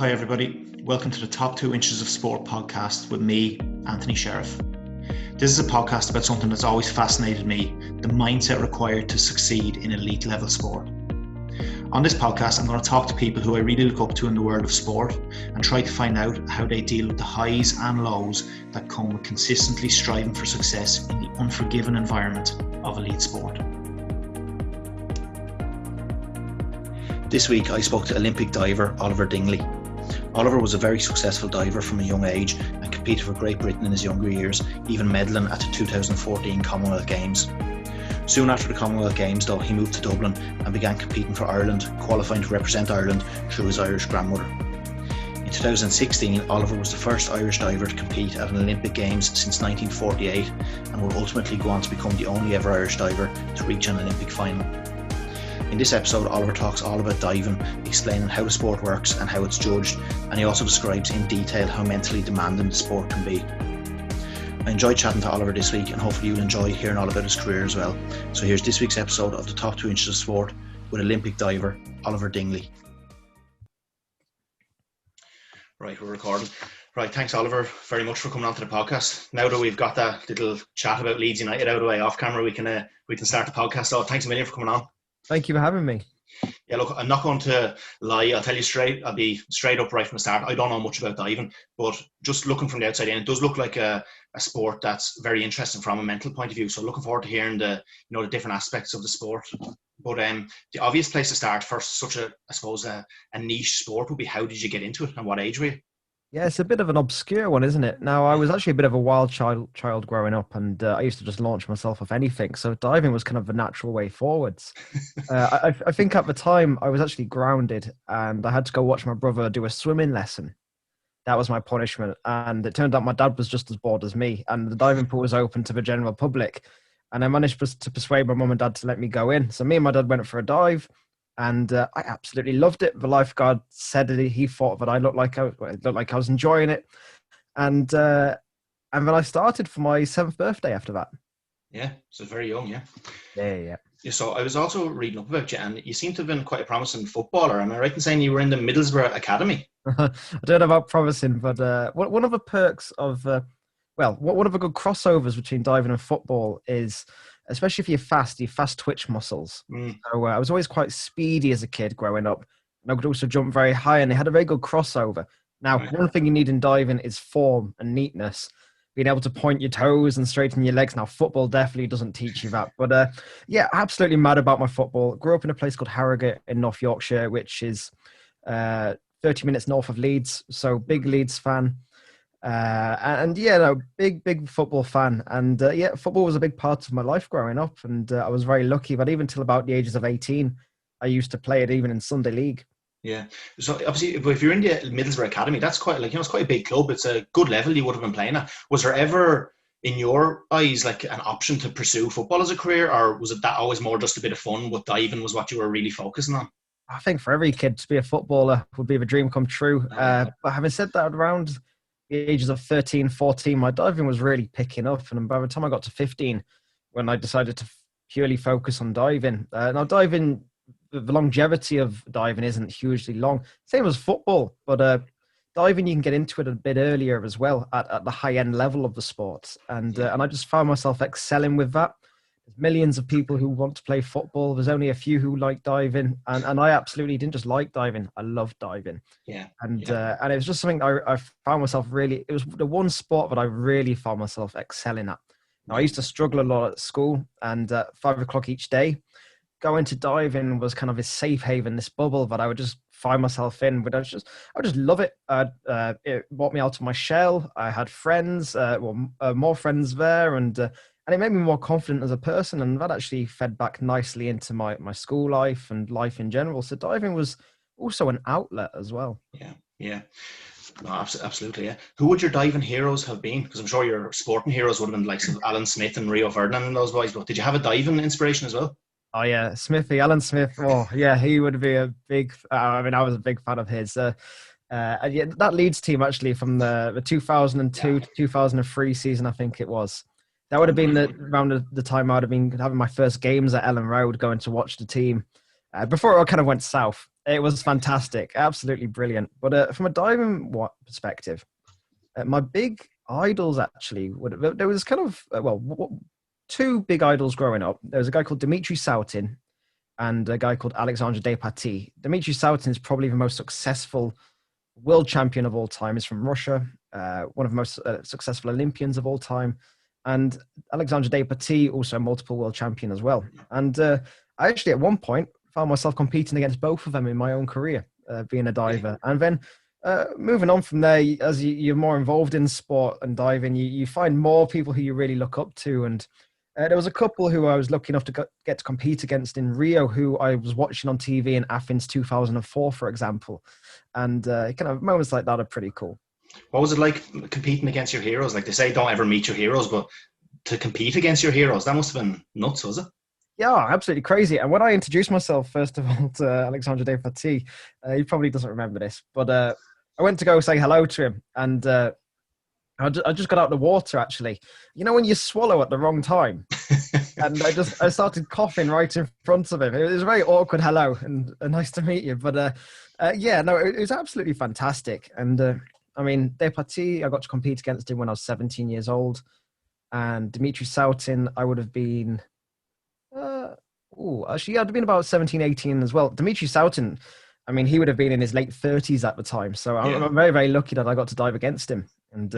Hi everybody, welcome to the Top 2 Inches of Sport podcast with me, Anthony Sheriff. This is a podcast about something that's always fascinated me, the mindset required to succeed in elite level sport. On this podcast, I'm going to talk to people who I really look up to in the world of sport and try to find out how they deal with the highs and lows that come with consistently striving for success in the unforgiving environment of elite sport. This week I spoke to Olympic diver Oliver Dingley. Oliver was a very successful diver from a young age and competed for Great Britain in his younger years, even medalling at the 2014 Commonwealth Games. Soon after the Commonwealth Games though, he moved to Dublin and began competing for Ireland, qualifying to represent Ireland through his Irish grandmother. In 2016, Oliver was the first Irish diver to compete at an Olympic Games since 1948 and will ultimately go on to become the only ever Irish diver to reach an Olympic final. In this episode, Oliver talks all about diving, explaining how the sport works and how it's judged, and he also describes in detail how mentally demanding the sport can be. I enjoyed chatting to Oliver this week, and hopefully you'll enjoy hearing all about his career as well. So here's this week's episode of the Top 2 Inches of Sport with Olympic diver Oliver Dingley. Right, we're recording. Right, thanks Oliver very much for coming on to the podcast. Now that we've got that little chat about Leeds United out of the way off camera, we can start the podcast. So thanks a million for coming on. Thank you for having me. Yeah, look, I'm not going to lie. I'll tell you straight. I'll be straight up right from the start. I don't know much about diving, but just looking from the outside in, it does look like a sport that's very interesting from a mental point of view. So looking forward to hearing the different aspects of the sport. But the obvious place to start for such a niche sport would be, how did you get into it and what age were you? Yeah, it's a bit of an obscure one, isn't it? Now, I was actually a bit of a wild child growing up, and I used to just launch myself off anything. So diving was kind of a natural way forwards. I think at the time I was actually grounded, and I had to go watch my brother do a swimming lesson. That was my punishment. And it turned out my dad was just as bored as me, and the diving pool was open to the general public. And I managed to persuade my mum and dad to let me go in. So me and my dad went for a dive. And I absolutely loved it. The lifeguard said that he thought that I looked like I was enjoying it, and then I started for my 7th birthday after that. Yeah, so very young, yeah. Yeah. So I was also reading up about you, and you seem to have been quite a promising footballer. Am I right in saying you were in the Middlesbrough Academy? I don't know about promising, but one of the perks of one of the good crossovers between diving and football is, especially if you're fast twitch muscles. So I was always quite speedy as a kid growing up. And I could also jump very high, and they had a very good crossover. Now, One thing you need in diving is form and neatness, being able to point your toes and straighten your legs. Now, football definitely doesn't teach you that. But absolutely mad about my football. Grew up in a place called Harrogate in North Yorkshire, which is 30 minutes north of Leeds. So big Leeds fan. Big football fan, and football was a big part of my life growing up, and I was very lucky that even till about the ages of 18 I used to play it even in Sunday league. Yeah, so obviously if you're in the Middlesbrough Academy, that's quite it's quite a big club. It's a good level you would have been playing at. Was there ever in your eyes like an option to pursue football as a career, or was it that always more just a bit of fun, but diving was what you were really focusing on? I think for every kid, to be a footballer would be the dream come true. But having said that, around the ages of 13, 14, my diving was really picking up. And by the time I got to 15, when I decided to purely focus on diving. Now, diving, the longevity of diving isn't hugely long. Same as football, but diving, you can get into it a bit earlier as well at the high-end level of the sport. And I just found myself excelling with that. There's millions of people who want to play football. There's only a few who like diving, and I absolutely didn't just like diving. I loved diving. And it was just something I found myself really. It was the one sport that I really found myself excelling at. Now, I used to struggle a lot at school, and at 5 o'clock each day, going to diving was kind of this safe haven, this bubble that I would just find myself in. But I would just love it. It brought me out of my shell. I had friends, more friends there, and it made me more confident as a person, and that actually fed back nicely into my school life and life in general. So diving was also an outlet as well. Yeah. No, absolutely, yeah. Who would your diving heroes have been? Because I'm sure your sporting heroes would have been like Alan Smith and Rio Ferdinand and those boys, but did you have a diving inspiration as well? Oh, yeah, Alan Smith. Oh, yeah, he would be a big... I was a big fan of his. That Leeds team, actually, from the 2002 to 2003 season, I think it was. That would have been around the time I would have been having my first games at Ellen Road, going to watch the team. before it all kind of went south. It was fantastic, absolutely brilliant. But from a diving perspective, my big idols actually there was kind of two big idols growing up. There was a guy called Dimitri Sautin and a guy called Alexandre Despatie. Dimitri Sautin is probably the most successful world champion of all time. He's from Russia, one of the most successful Olympians of all time. And Alexandre Despatie, also a multiple world champion as well. And I actually, at one point, found myself competing against both of them in my own career, being a diver. And then moving on from there, as you're more involved in sport and diving, you find more people who you really look up to. And there was a couple who I was lucky enough to get to compete against in Rio, who I was watching on TV in Athens 2004, for example. And kind of moments like that are pretty cool. What was it like competing against your heroes? Like they say, don't ever meet your heroes, but to compete against your heroes, that must have been nuts, was it? Yeah, absolutely crazy. And when I introduced myself, first of all, to Alexandre Despatie, he probably doesn't remember this, but I went to go say hello to him, and I just got out of the water, actually. You know when you swallow at the wrong time? And I started coughing right in front of him. It was a very awkward hello, and nice to meet you. But yeah, no, it was absolutely fantastic. And I mean, Despatie, I got to compete against him when I was 17 years old. And Dimitri Sautin, I would have been, actually, I'd have been about 17, 18 as well. Dimitri Sautin, I mean, he would have been in his late 30s at the time. So I'm very, very lucky that I got to dive against him. And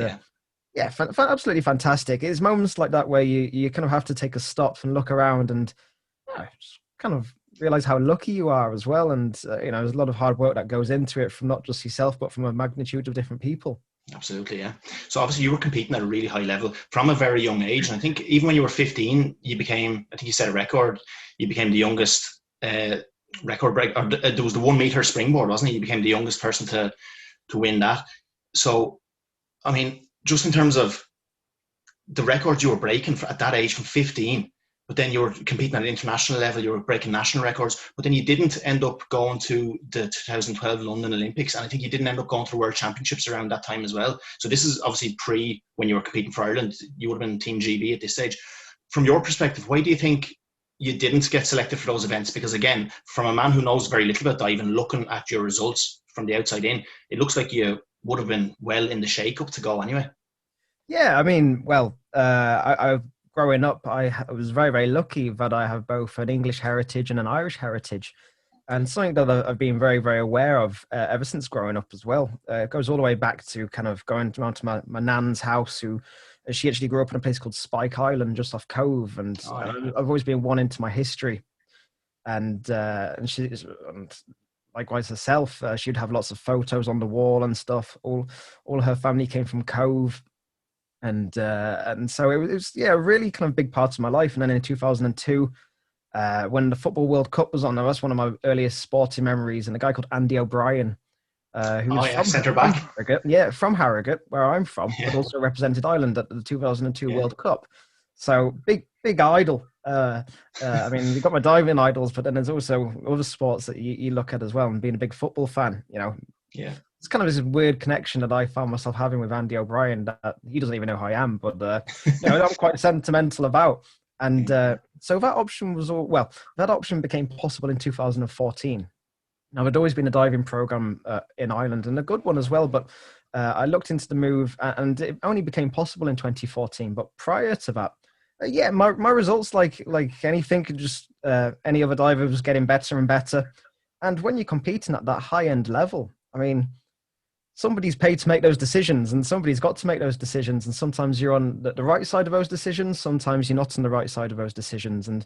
absolutely fantastic. It's moments like that where you kind of have to take a stop and look around and just kind of realize how lucky you are as well. And, there's a lot of hard work that goes into it from not just yourself, but from a magnitude of different people. Absolutely, yeah. So obviously you were competing at a really high level from a very young age. And I think even when you were 15, you became, I think you set a record, you became the youngest record break, or there was the 1 meter springboard, wasn't it? You became the youngest person to win that. So, I mean, just in terms of the record you were breaking at that age from 15, but then you were competing at an international level, you were breaking national records, but then you didn't end up going to the 2012 London Olympics, and I think you didn't end up going to the World Championships around that time as well. So this is obviously pre when you were competing for Ireland. You would have been Team GB at this stage. From your perspective, why do you think you didn't get selected for those events? Because again, from a man who knows very little about diving, looking at your results from the outside in, it looks like you would have been well in the shake-up to go anyway. Yeah, I mean, well, I growing up, I was very, very lucky that I have both an English heritage and an Irish heritage. And something that I've been very, very aware of ever since growing up as well. It goes all the way back to kind of going around to my nan's house, who she actually grew up in a place called Spike Island, just off Cove. And I've always been one into my history. And she's likewise herself. She'd have lots of photos on the wall and stuff. All her family came from Cove. And so it was a really kind of big part of my life. And then in 2002, when the Football World Cup was on, that's one of my earliest sporting memories. And a guy called Andy O'Brien, who was from centre back, from Harrogate, where I'm from, but also represented Ireland at the 2002 World Cup. So big idol. I mean, you've got my diving idols, but then there's also other sports that you look at as well. And being a big football fan, it's kind of this weird connection that I found myself having with Andy O'Brien that he doesn't even know who I am, but I'm quite sentimental about. And so that option became possible in 2014. Now, there'd always been a diving program in Ireland, and a good one as well, but I looked into the move, and it only became possible in 2014. But prior to that, my results, like anything, just any other diver, was getting better and better. And when you're competing at that high-end level, I mean, somebody's paid to make those decisions, and somebody's got to make those decisions. And sometimes you're on the right side of those decisions. Sometimes you're not on the right side of those decisions. And,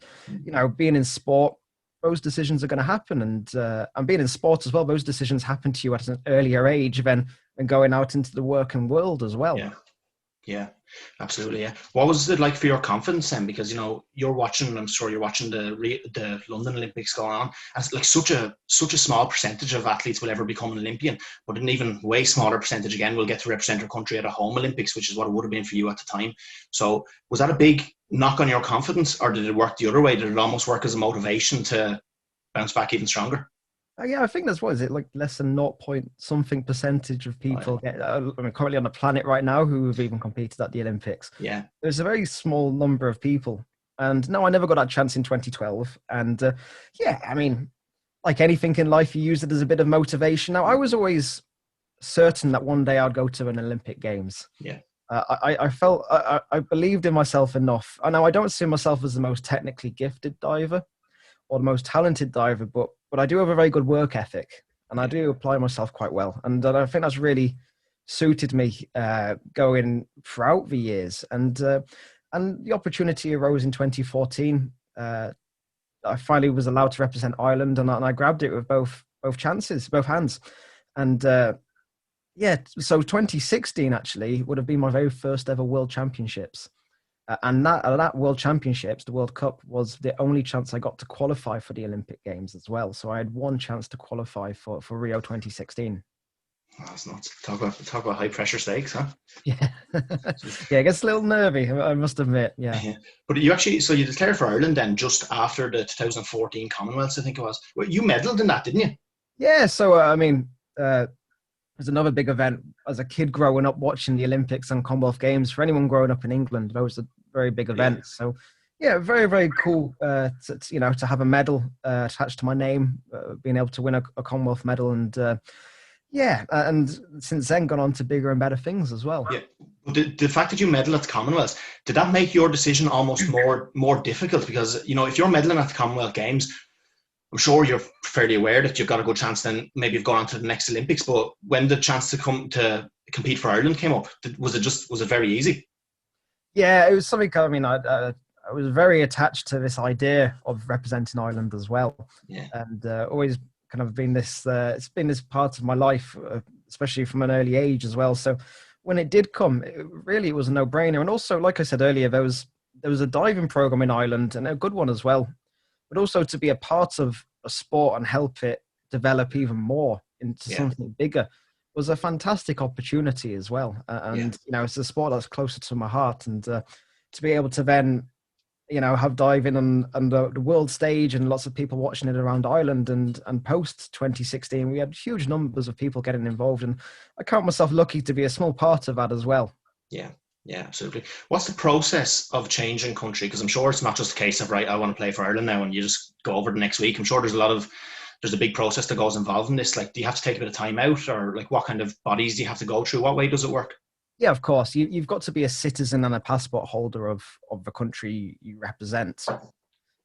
being in sport, those decisions are going to happen. And being in sport as well, those decisions happen to you at an earlier age than going out into the working world as well. Yeah, absolutely. Yeah. What was it like for your confidence then? Because, you're watching, I'm sure you're watching the London Olympics going on. And it's like such a small percentage of athletes will ever become an Olympian, but an even way smaller percentage again will get to represent our country at a home Olympics, which is what it would have been for you at the time. So was that a big knock on your confidence, or did it work the other way? Did it almost work as a motivation to bounce back even stronger? Yeah, I think that's what is it, like less than 0.something percentage of people currently on the planet right now who have even competed at the Olympics. Yeah. There's a very small number of people. And no, I never got that chance in 2012. And I mean, like anything in life, you use it as a bit of motivation. Now, I was always certain that one day I'd go to an Olympic Games. Yeah. I felt I believed in myself enough. I know I don't see myself as the most technically gifted diver or the most talented diver, but I do have a very good work ethic, and I do apply myself quite well. And I think that's really suited me going throughout the years. And the opportunity arose in 2014. I finally was allowed to represent Ireland, and I grabbed it with both hands. And yeah, so 2016 actually would have been my very first ever World Championships. And that World Championships, the World Cup, was the only chance I got to qualify for the Olympic Games as well. So I had one chance to qualify for Rio 2016. Oh, that's nuts. Talk about high pressure stakes, huh? Yeah. Yeah, it gets a little nervy, I must admit. Yeah. But you actually, so you declared for Ireland then just after the 2014 Commonwealths, I think it was. Well, you medalled in that, didn't you? Yeah. So, I mean, there's another big event as a kid growing up watching the Olympics and Commonwealth Games. For anyone growing up in England, those are very big events. So, yeah, very, very cool to have a medal attached to my name, being able to win a Commonwealth medal. And and since then gone on to bigger and better things as well. Yeah. The fact that you medal at the Commonwealth, did that make your decision almost more difficult? Because, if you're medaling at the Commonwealth Games, I'm sure you're fairly aware that you've got a good chance then maybe you've gone on to the next Olympics. But when the chance to come to compete for Ireland came up, was it very easy? Yeah, it was something. I mean, I was very attached to this idea of representing Ireland as well. Yeah. And always kind of been this. It's been this part of my life, especially from an early age as well. So when it did come, it was a no-brainer. And also, like I said earlier, there was a diving program in Ireland, and a good one as well. But also to be a part of a sport and help it develop even more into something bigger was a fantastic opportunity as well. And it's a sport that's closer to my heart, and to be able to then have diving on the world stage and lots of people watching it around Ireland, and post 2016 we had huge numbers of people getting involved, and I count myself lucky to be a small part of that as well. Yeah, absolutely. What's the process of changing country? Because I'm sure it's not just a case of, right, I want to play for Ireland now and you just go over the next week. I'm sure there's a big process that goes involved in this. Like, do you have to take a bit of time out, or like what kind of bodies do you have to go through? What way does it work? Yeah, of course. You've got to be a citizen and a passport holder of the country you represent.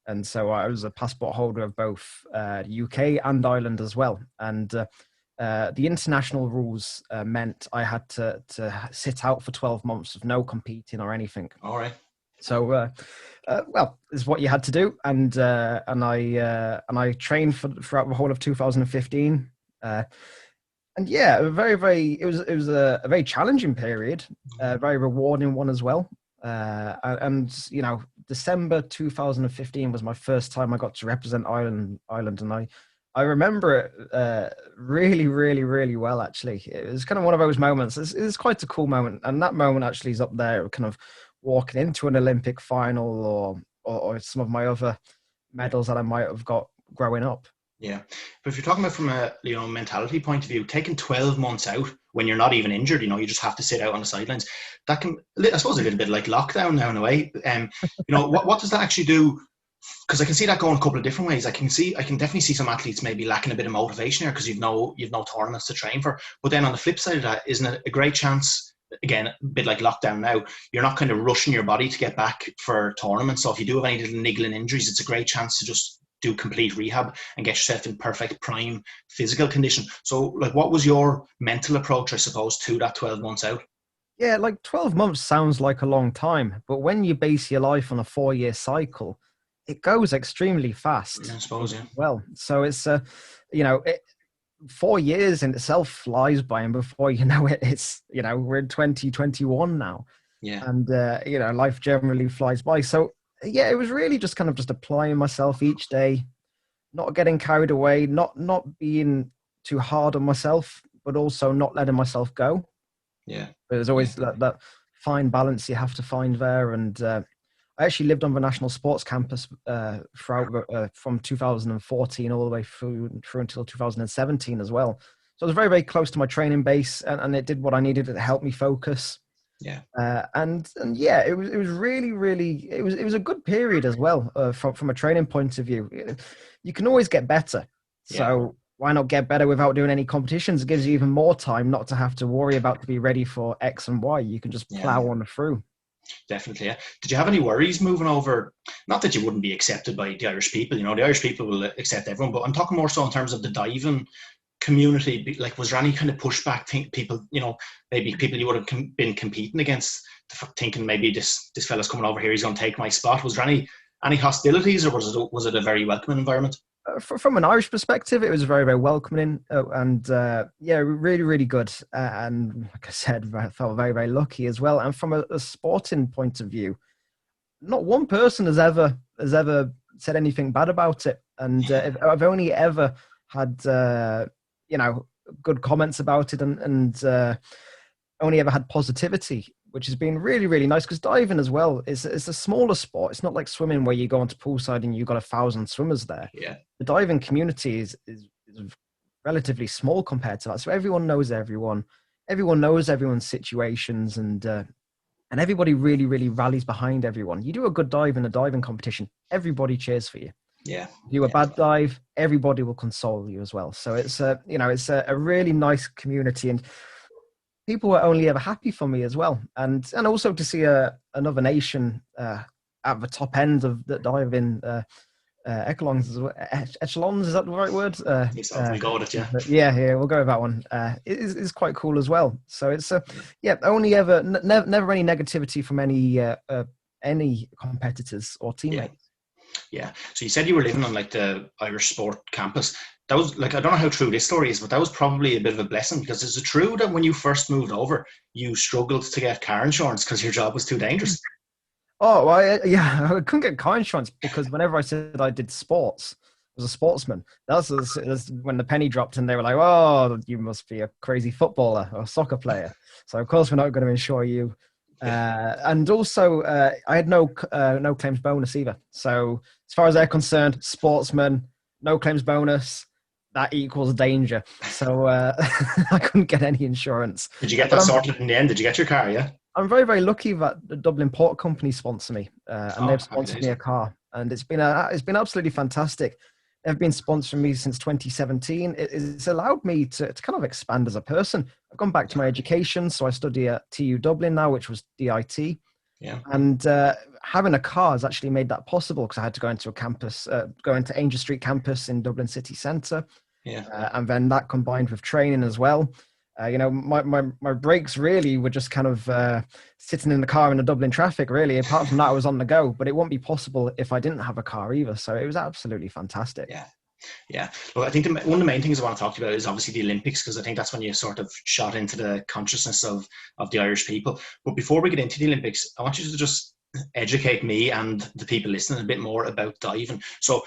And so I was a passport holder of both the UK and Ireland as well. And the international rules meant I had to sit out for 12 months of no competing or anything. All right. So, this is what you had to do. And I trained throughout the whole of 2015. And yeah, it was a very challenging period, a very rewarding one as well. And December 2015 was my first time I got to represent Ireland, and I remember it really, really, really well. Actually, it was kind of one of those moments. It's quite a cool moment, and that moment actually is up there, kind of walking into an Olympic final or some of my other medals that I might have got growing up. Yeah, but if you're talking about from a mentality point of view, taking 12 months out when you're not even injured, you just have to sit out on the sidelines. That can, I suppose, a little bit like lockdown now in a way. What does that actually do? Because I can see that going a couple of different ways. I can definitely see some athletes maybe lacking a bit of motivation here because you've no tournaments to train for. But then on the flip side of that, isn't it a great chance? Again, a bit like lockdown now, you're not kind of rushing your body to get back for tournaments. So if you do have any little niggling injuries, it's a great chance to just do complete rehab and get yourself in perfect prime physical condition. So like, what was your mental approach, I suppose, to that 12 months out? Yeah, like 12 months sounds like a long time, but when you base your life on a 4-year cycle, it goes extremely fast. I suppose, yeah. Well, so it's 4 years in itself flies by, and before you know it, it's we're in 2021 now. Yeah. And life generally flies by. So yeah, it was really just kind of just applying myself each day, not getting carried away, not being too hard on myself, but also not letting myself go. Yeah. But there's always that fine balance you have to find there. And I actually lived on the National Sports Campus throughout from 2014 all the way through until 2017 as well. So I was very, very close to my training base, and it did what I needed to help me focus. Yeah. And yeah, it was really, really, it was a good period as well from a training point of view. You can always get better. Yeah. So why not get better without doing any competitions? It gives you even more time not to have to worry about to be ready for X and Y. You can just plow on through. Definitely. Yeah. Did you have any worries moving over? Not that you wouldn't be accepted by the Irish people. You know, the Irish people will accept everyone, but I'm talking more so in terms of the diving community. Like, was there any kind of pushback? Think people, you know, maybe people you would have been competing against, thinking maybe this fella's coming over here, he's going to take my spot. Was there any hostilities, or was it a very welcoming environment? From an Irish perspective, it was very, very welcoming and really, really good. And like I said, I felt very, very lucky as well. And from a sporting point of view, not one person has ever said anything bad about it. And I've only ever had, good comments about it and only ever had positivity, which has been really, really nice, because diving as well is a smaller sport. It's not like swimming where you go onto poolside and you've got 1,000 swimmers there. Yeah. The diving community is relatively small compared to that. So everyone knows everyone. Everyone knows everyone's situations, and everybody really, really rallies behind everyone. You do a good dive in a diving competition, everybody cheers for you. Yeah. You do a bad dive, everybody will console you as well. So it's a really nice community, and people were only ever happy for me as well, and also to see another nation at the top end of the diving echelons. Echelons, is that the right word? We go with it, yeah. Yeah, we'll go with that one. It is quite cool as well. So it's only ever never any negativity from any competitors or teammates. Yeah. So you said you were living on like the Irish Sport campus. That was like, I don't know how true this story is, but that was probably a bit of a blessing, because is it true that when you first moved over, you struggled to get car insurance because your job was too dangerous? Oh, well, yeah, I couldn't get car insurance because whenever I said I did sports, I was a sportsman. That's when the penny dropped and they were like, oh, you must be a crazy footballer or soccer player. So, of course, we're not going to insure you. And also, I had no claims bonus either. So as far as they're concerned, sportsman, no claims bonus, that equals danger. So I couldn't get any insurance. Did you get that sorted in the end? Did you get your car, yeah? I'm very, very lucky that the Dublin Port Company sponsor me, and they've sponsored me a car, and it's been absolutely fantastic. They've been sponsoring me since 2017. It's allowed me to kind of expand as a person. I've gone back to my education, so I study at TU Dublin now, which was DIT. Yeah. And having a car has actually made that possible, because I had to go into a campus, go into Angel Street campus in Dublin city centre. Yeah. And then that combined with training as well. My breaks really were just kind of sitting in the car in the Dublin traffic, really. Apart from that, I was on the go, but it wouldn't be possible if I didn't have a car either. So it was absolutely fantastic. Yeah. Well, I think one of the main things I want to talk about is obviously the Olympics, because I think that's when you sort of shot into the consciousness of the Irish people. But before we get into the Olympics, I want you to just educate me and the people listening a bit more about diving. So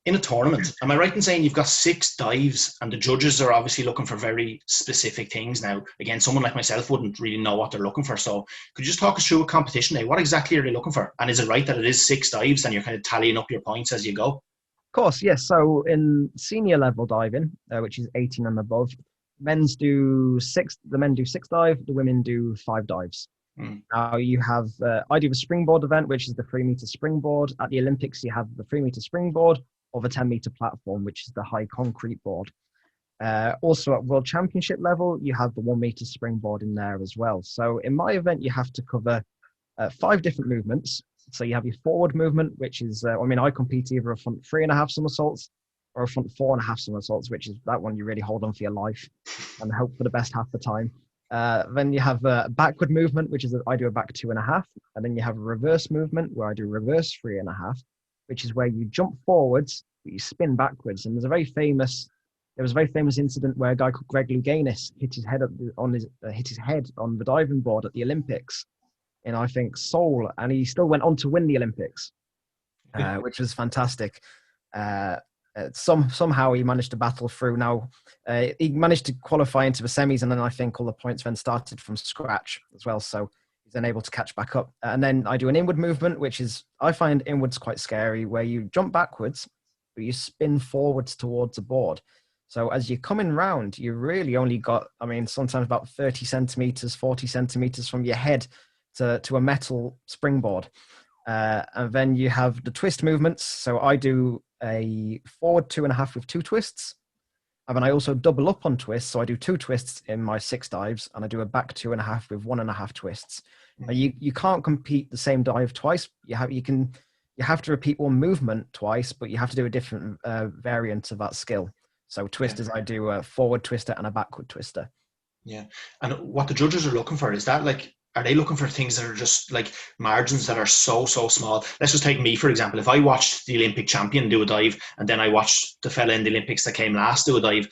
in a tournament, am I right in saying you've got 6 dives and the judges are obviously looking for very specific things? Now, again, someone like myself wouldn't really know what they're looking for. So could you just talk us through a competition day? What exactly are they looking for? And is it right that it is 6 dives and you're kind of tallying up your points as you go? Of course, yes. So in senior level diving, which is 18 and above, the men do 6 dive, the women do 5 dives. Now you have, I do the springboard event, which is the 3-meter springboard. At the Olympics, you have the 3-meter springboard, or the 10-meter platform, which is the high concrete board. Also at World Championship level, you have the 1-meter springboard in there as well. So in my event, you have to cover 5 different movements. So you have your forward movement, which is, I compete either a front 3.5 somersaults or a front 4.5 somersaults, which is that one you really hold on for your life and hope for the best half the time. Then you have a backward movement, which is I do a back 2.5. And then you have a reverse movement where I do reverse 3.5. Which is where you jump forwards, but you spin backwards. And there was a very famous incident where a guy called Greg Louganis hit his head on the diving board at the Olympics in, I think, Seoul, and he still went on to win the Olympics, which was fantastic. Somehow he managed to battle through. Now he managed to qualify into the semis, and then I think all the points then started from scratch as well. So he's then able to catch back up. And then I do an inward movement, which is, I find inwards quite scary, where you jump backwards, but you spin forwards towards the board. So as you're coming round, you really only got, sometimes about 30 centimeters, 40 centimeters from your head to a metal springboard. And then you have the twist movements. So I do a forward 2.5 with 2 twists. And then I also double up on twists. So I do 2 twists in my 6 dives, and I do a back 2.5 with 1.5 twists. And you can't compete the same dive twice. You have to repeat one movement twice, but you have to do a different variant of that skill. So twisters, I do a forward twister and a backward twister. Yeah. And what the judges are looking for, is that like, are they looking for things that are just like margins that are so small? Let's just take me, for example. If I watched the Olympic champion do a dive, and then I watched the fella in the Olympics that came last do a dive,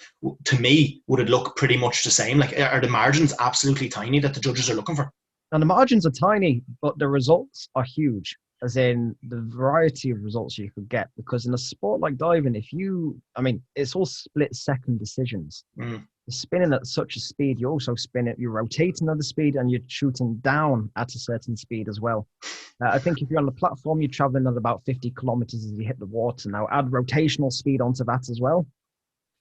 to me, would it look pretty much the same? Like, are the margins absolutely tiny that the judges are looking for? Now, the margins are tiny, but the results are huge, as in the variety of results you could get. Because in a sport like diving, it's all split second decisions. Mm. You're spinning at such a speed, you also spin it, you're rotating at the speed, and you're shooting down at a certain speed as well. I think if you're on the platform, you're traveling at about 50 kilometers as you hit the water. Now add rotational speed onto that as well.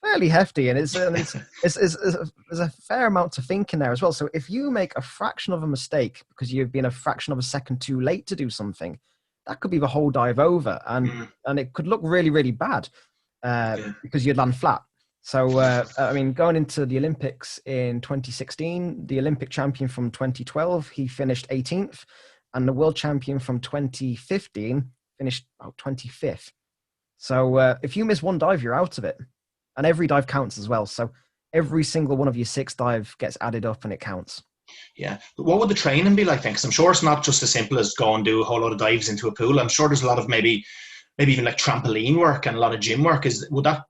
Fairly hefty, and there's a fair amount to think in there as well. So if you make a fraction of a mistake because you've been a fraction of a second too late to do something, that could be the whole dive over, and it could look really, really bad because you'd land flat. So, going into the Olympics in 2016, the Olympic champion from 2012, he finished 18th, and the world champion from 2015 finished 25th. So if you miss one dive, you're out of it. And every dive counts as well. So every single one of your 6 dive gets added up and it counts. Yeah. But what would the training be like then? Because I'm sure it's not just as simple as go and do a whole lot of dives into a pool. I'm sure there's a lot of maybe even like trampoline work and a lot of gym work. Would that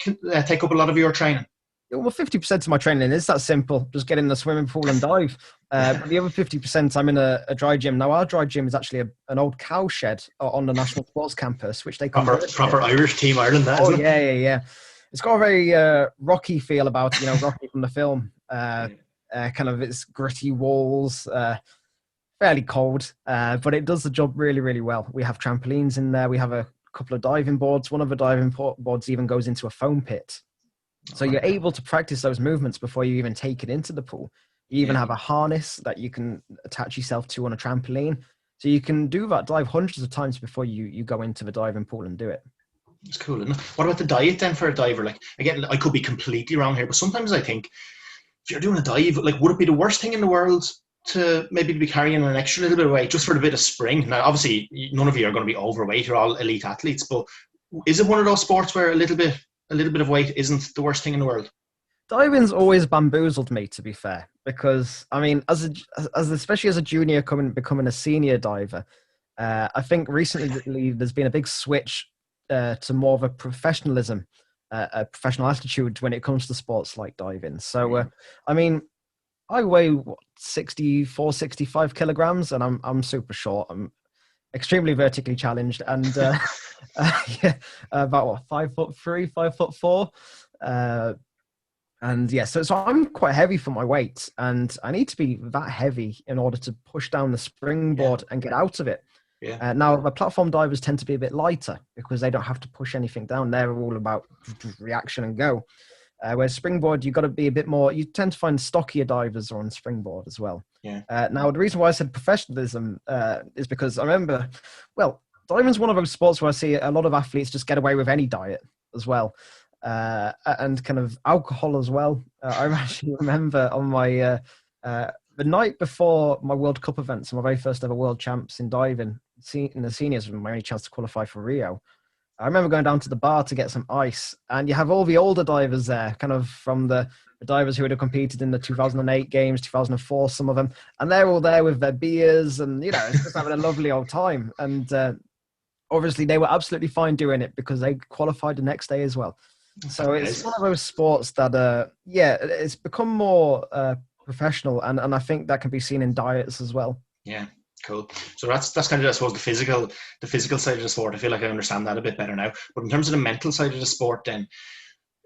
take up a lot of your training? Well, 50% of my training is that simple. Just get in the swimming pool and dive. But the other 50%, I'm in a dry gym. Now, our dry gym is actually an old cow shed on the National Sports Campus, which they proper Irish Team Ireland. Isn't it? Yeah. It's got a very Rocky feel about it, Rocky from the film. Kind of its gritty walls, fairly cold, but it does the job really, really well. We have trampolines in there. We have a couple of diving boards. One of the diving boards even goes into a foam pit. So you're able to practice those movements before you even take it into the pool. You even have a harness that you can attach yourself to on a trampoline. So you can do that dive hundreds of times before you go into the diving pool and do it. It's cool, isn't it? What about the diet then for a diver? Like, again, I could be completely wrong here, but sometimes I think if you're doing a dive, like, would it be the worst thing in the world to maybe be carrying an extra little bit of weight just for a bit of spring? Now, obviously, none of you are going to be overweight. You're all elite athletes, but is it one of those sports where a little bit of weight isn't the worst thing in the world? Diving's always bamboozled me, to be fair, because especially as a junior becoming a senior diver, I think recently there's been a big switch to more of a professionalism, a professional attitude when it comes to sports like diving. So, I weigh 64, 65 kilograms, and I'm super short. I'm extremely vertically challenged, and about 5'3", 5'4". And yeah, so I'm quite heavy for my weight, and I need to be that heavy in order to push down the springboard and get out of it. Yeah. Now, the platform divers tend to be a bit lighter because they don't have to push anything down. They're all about reaction and go. Whereas springboard, you've got to be a bit more, you tend to find stockier divers on springboard as well. Yeah. Now, the reason why I said professionalism is because I remember, diving's one of those sports where I see a lot of athletes just get away with any diet as well. And kind of alcohol as well. I actually remember on my the night before my World Cup events, my very first ever World Champs in diving, in the seniors, my only chance to qualify for Rio. I remember going down to the bar to get some ice, and you have all the older divers there, kind of from the divers who would have competed in the 2008 games, 2004, some of them, and they're all there with their beers, and it's just having a lovely old time. And obviously, they were absolutely fine doing it because they qualified the next day as well. So it's one of those sports that, it's become more professional, and I think that can be seen in diets as well. Yeah, cool. So that's kind of, I suppose, the physical side of the sport. I feel like I understand that a bit better now. But in terms of the mental side of the sport, then,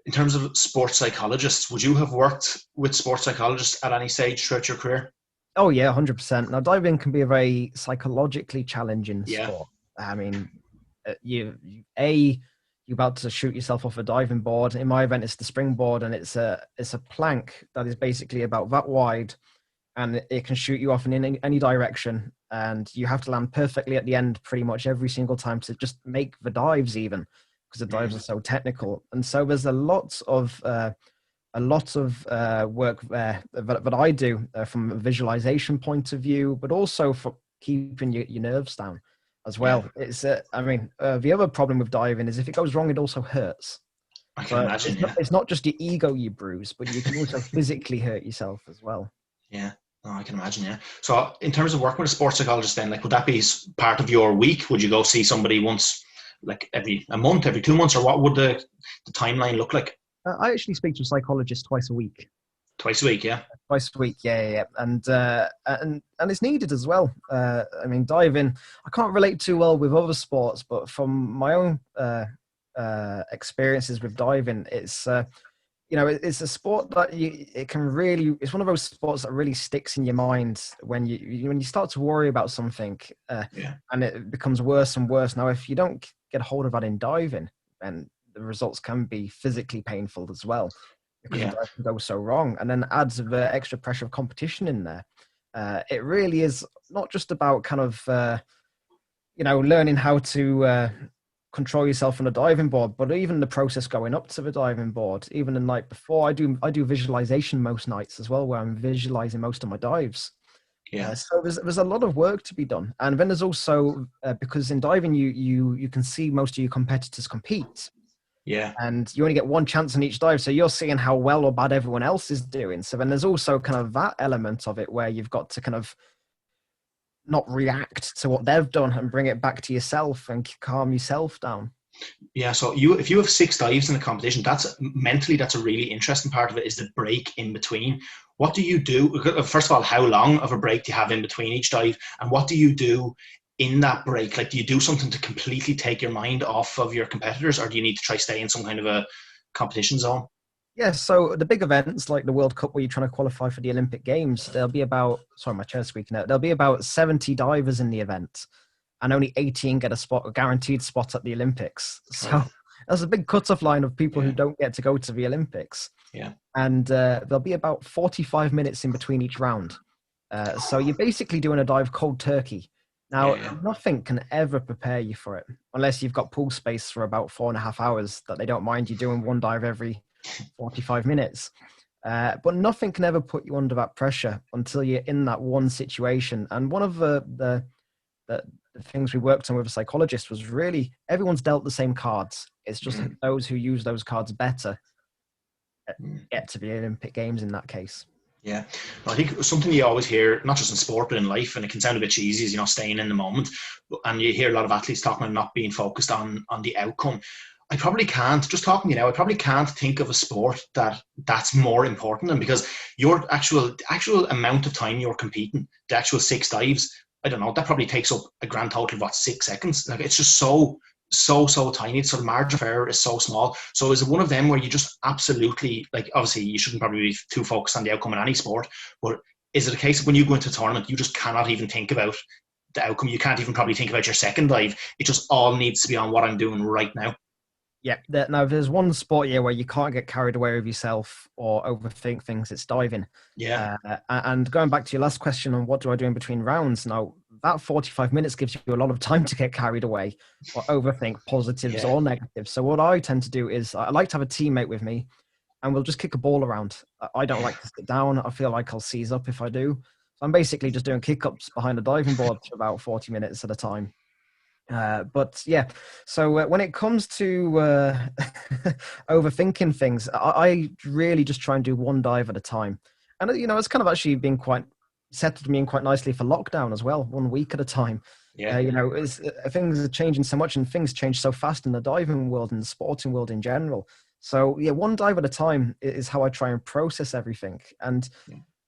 in terms of sports psychologists, would you have worked with sports psychologists at any stage throughout your career? Oh yeah, 100%. Now, diving can be a very psychologically challenging sport. I mean, you're about to shoot yourself off a diving board. In my event, it's the springboard, and it's a plank that is basically about that wide, and it can shoot you off in any direction. And you have to land perfectly at the end pretty much every single time to just make the dives even, because the dives are so technical. And so there's a lot of work there that I do from a visualization point of view, but also for keeping your nerves down as well. It's the other problem with diving is if it goes wrong, it also hurts. I can imagine. It's not just your ego you bruise, but you can also physically hurt yourself as well. Yeah. Oh, I can imagine. Yeah. So in terms of working with a sports psychologist, then, like, would that be part of your week? Would you go see somebody once, like a month, every 2 months, or what would the timeline look like? I actually speak to a psychologist twice a week. Twice a week, yeah. Twice a week, yeah. And it's needed as well. Diving, I can't relate too well with other sports, but from my own experiences with diving, it's it's a sport that it's one of those sports that really sticks in your mind when you start to worry about something, and it becomes worse and worse. Now, if you don't get hold of that in diving, then the results can be physically painful as well, because the dive can go so wrong, and then adds the extra pressure of competition in there. It really is not just about kind of learning how to control yourself on a diving board, but even the process going up to the diving board, even the night before. I do visualization most nights as well, where I'm visualizing most of my dives. So there's a lot of work to be done. And then there's also because in diving you can see most of your competitors compete, and you only get one chance on each dive, so you're seeing how well or bad everyone else is doing. So then there's also kind of that element of it where you've got to kind of not react to what they've done and bring it back to yourself and calm yourself down. Yeah, so if you have 6 dives in a competition, that's a really interesting part of it, is the break in between. What do you do? First of all, how long of a break do you have in between each dive? And what do you do in that break? Like, do you do something to completely take your mind off of your competitors, or do you need to try stay in some kind of a competition zone? Yeah, so the big events like the World Cup, where you're trying to qualify for the Olympic Games, there'll be about 70 divers in the event, and only 18 get a guaranteed spot at the Olympics. So that's a big cutoff line of people who don't get to go to the Olympics. Yeah. And there'll be about 45 minutes in between each round. So you're basically doing a dive cold turkey. Now, nothing can ever prepare you for it, unless you've got pool space for about 4.5 hours that they don't mind you doing one dive every 45 minutes. But nothing can ever put you under that pressure until you're in that one situation. And one of the things we worked on with a psychologist was really everyone's dealt the same cards. It's just those who use those cards better get to the Olympic Games in that case. Yeah, I think something you always hear, not just in sport, but in life, and it can sound a bit cheesy, is, staying in the moment. And you hear a lot of athletes talking about not being focused on the outcome. I probably can't think of a sport that's more important. And because your actual amount of time you're competing, the actual 6 dives, I don't know, that probably takes up a grand total of 6 seconds. Like, it's just so tiny. So the margin of error is so small. So is it one of them where you just absolutely, like, obviously you shouldn't probably be too focused on the outcome in any sport, but is it a case of when you go into a tournament, you just cannot even think about the outcome? You can't even probably think about your second dive. It just all needs to be on what I'm doing right now. Yeah. Now, there's one sport here where you can't get carried away with yourself or overthink things. It's diving. Yeah. And going back to your last question on what do I do in between rounds, now that 45 minutes gives you a lot of time to get carried away or overthink positives or negatives. So what I tend to do is I like to have a teammate with me, and we'll just kick a ball around. I don't like to sit down. I feel like I'll seize up if I do. So I'm basically just doing kick-ups behind a diving board for about 40 minutes at a time. So when it comes to overthinking things, I really just try and do one dive at a time. And, it's kind of actually been settled me in quite nicely for lockdown as well, 1 week at a time. Things are changing so much, and things change so fast in the diving world and the sporting world in general. So one dive at a time is how I try and process everything. And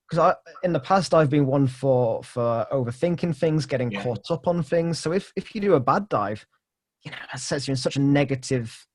because in the past I've been one for overthinking things, getting caught up on things. So if you do a bad dive, that sets you in such a negative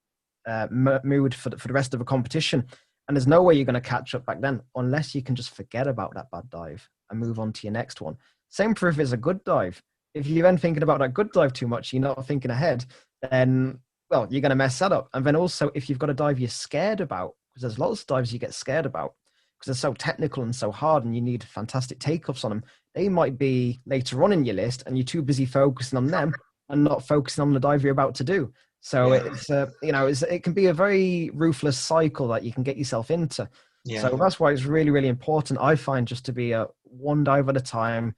mood for the rest of the competition. And there's no way you're going to catch up back then unless you can just forget about that bad dive and move on to your next one. Same for if it's a good dive. If you're then thinking about that good dive too much, you're not thinking ahead, then, well, you're going to mess that up. And then also, if you've got a dive you're scared about, because there's lots of dives you get scared about because they're so technical and so hard and you need fantastic takeoffs on them, they might be later on in your list and you're too busy focusing on them and not focusing on the dive you're about to do. So it's it can be a very ruthless cycle that you can get yourself into. Yeah. So that's why it's really, really important, I find, just to be a one dive at a time,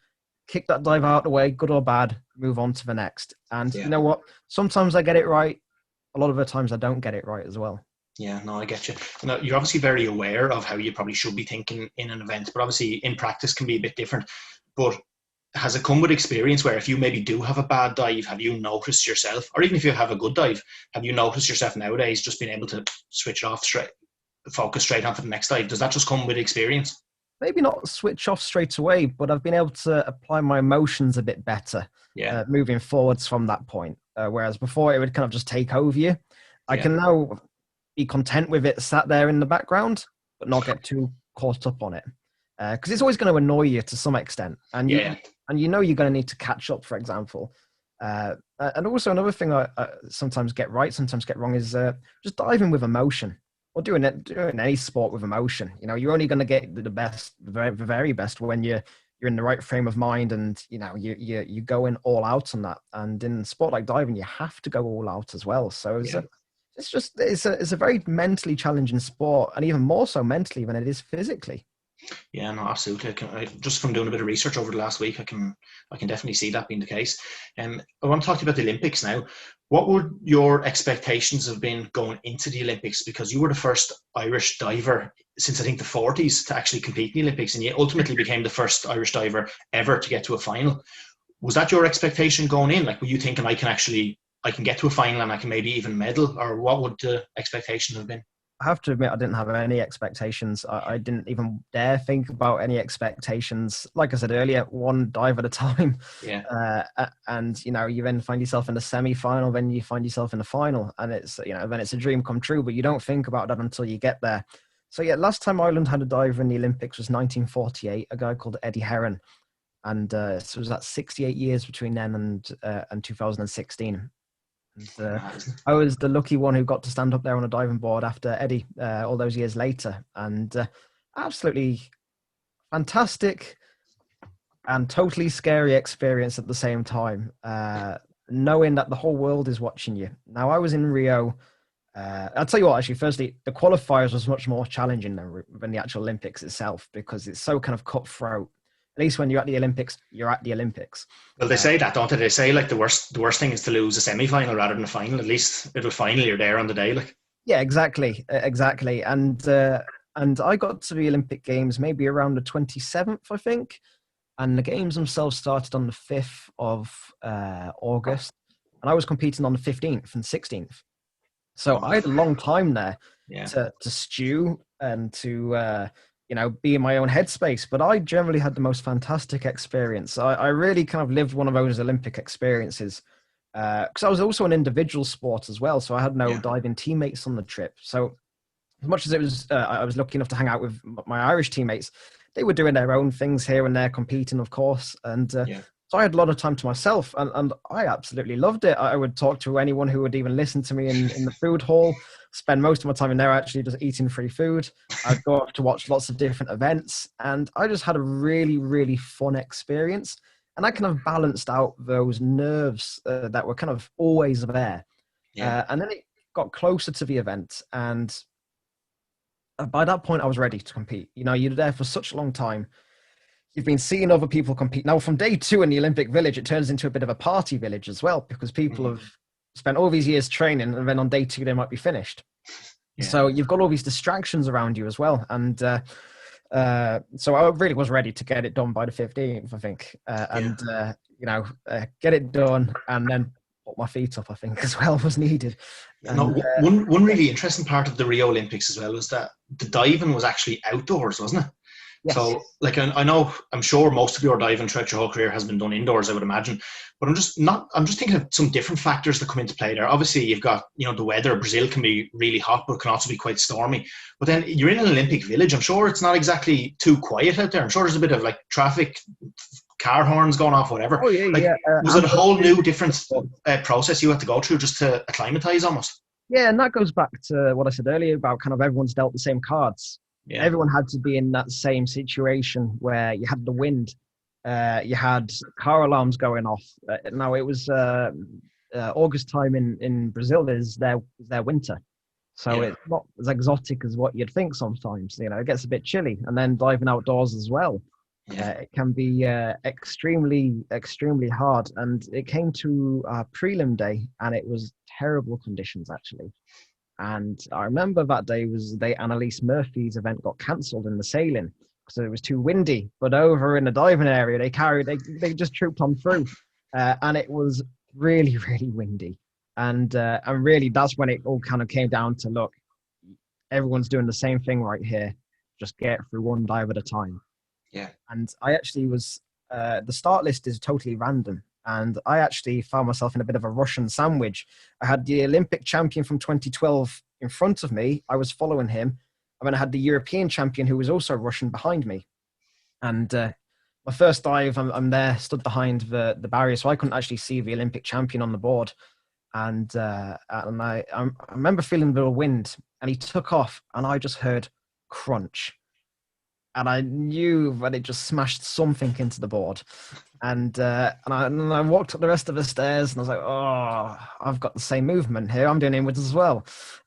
kick that dive out of the way, good or bad, move on to the next. And you know what? Sometimes I get it right. A lot of the times I don't get it right as well. Yeah, no, I get you. Now, you're obviously very aware of how you probably should be thinking in an event, but obviously in practice can be a bit different. But has it come with experience where if you maybe do have a bad dive, have you noticed yourself, or even if you have a good dive, have you noticed yourself nowadays just being able to switch off straight, focus straight on for the next dive? Does that just come with experience? Maybe not switch off straight away, but I've been able to apply my emotions a bit better moving forwards from that point. Whereas before it would kind of just take over you. I can now be content with it sat there in the background, but not get too caught up on it. Because it's always going to annoy you to some extent. And you know you're going to need to catch up, for example. And also another thing I sometimes get right, sometimes get wrong is just diving with emotion. Or doing any sport with emotion. You know, you're only going to get the best, the very best when you're in the right frame of mind, and you know you go in all out on that. And in sport like diving, you have to go all out as well. So it's a very mentally challenging sport, and even more so mentally than it is physically. Yeah, no, absolutely. Just from doing a bit of research over the last week, I can definitely see that being the case. I want to talk to you about the Olympics now. What would your expectations have been going into the Olympics? Because you were the first Irish diver since I think the 40s to actually compete in the Olympics, and you ultimately became the first Irish diver ever to get to a final. Was that your expectation going in? Like, were you thinking I can get to a final and I can maybe even medal, or what would the expectation have been? I have to admit, I didn't have any expectations. I didn't even dare think about any expectations. Like I said earlier, one dive at a time. And, you know, you then find yourself in the semi-final, then you find yourself in the final. And it's, you know, then it's a dream come true, but you don't think about that until you get there. So, yeah, last time Ireland had a diver in the Olympics was 1948, a guy called Eddie Heron. And so it was that 68 years between then and 2016. And I was the lucky one who got to stand up there on a diving board after Eddie all those years later. And absolutely fantastic and totally scary experience at the same time, knowing that the whole world is watching you. Now, I was in Rio. I'll tell you what, actually, firstly, the qualifiers was much more challenging than the actual Olympics itself, because it's so kind of cutthroat. At least when you're at the Olympics, you're at the Olympics. Well, they say that, don't they? They say like the worst thing is to lose a semi-final rather than a final. At least it'll final you're there on the day. Like, yeah, exactly. And I got to the Olympic Games maybe around the 27th, I think. And the games themselves started on the 5th of August, and I was competing on the 15th and 16th. So I had a long time there to stew and to be in my own headspace. But I generally had the most fantastic experience. I really kind of lived one of those Olympic experiences, because I was also an individual sport as well. So I had no diving teammates on the trip. So as much as it was, I was lucky enough to hang out with my Irish teammates, they were doing their own things here and there, competing, of course. And so I had a lot of time to myself, and I absolutely loved it. I would talk to anyone who would even listen to me in the food hall, spend most of my time in there actually just eating free food. I'd go off to watch lots of different events, and I just had a really, really fun experience. And I kind of balanced out those nerves that were kind of always there. And then it got closer to the event, and by that point I was ready to compete. You know, you're there for such a long time. You've been seeing other people compete. Now, from day 2 in the Olympic Village, it turns into a bit of a party village as well, because people have spent all these years training, and then on day 2, they might be finished. So you've got all these distractions around you as well. And so I really was ready to get it done by the 15th, I think. Get it done and then put my feet up, I think, as well was needed. One really interesting part of the Rio Olympics as well was that the diving was actually outdoors, wasn't it? Yes. So, like, I'm sure most of your diving throughout your whole career has been done indoors, I would imagine. But I'm just thinking of some different factors that come into play there. Obviously, you've got, the weather. Brazil can be really hot, but can also be quite stormy. But then you're in an Olympic Village. I'm sure it's not exactly too quiet out there. I'm sure there's a bit of like traffic, car horns going off, whatever. Oh, yeah. Was it a whole new different process you had to go through just to acclimatise almost? Yeah, and that goes back to what I said earlier about kind of everyone's dealt the same cards. Yeah. Everyone had to be in that same situation where you had the wind, you had car alarms going off. Now it was August time in Brazil is their winter. So Yeah. it's not as exotic as what you'd think sometimes. It gets a bit chilly. And then diving outdoors as well. Yeah. It can be extremely, extremely hard. And it came to prelim day, and it was terrible conditions, actually. And I remember that day was the day Annalise Murphy's event got cancelled in the sailing because it was too windy. But over in the diving area, they just trooped on through. And it was really, really windy. And really, that's when it all kind of came down to, look, everyone's doing the same thing right here. Just get through one dive at a time. Yeah. And I actually was, the start list is totally random. And I actually found myself in a bit of a Russian sandwich. I had the Olympic champion from 2012 in front of me. I was following him. And then I had the European champion who was also Russian behind me. And my first dive, I'm there, stood behind the barrier, so I couldn't actually see the Olympic champion on the board. And I remember feeling a bit of wind, and he took off, and I just heard crunch. And I knew that it just smashed something into the board. And I walked up the rest of the stairs, and I was like, oh, I've got the same movement here. I'm doing inwards as well.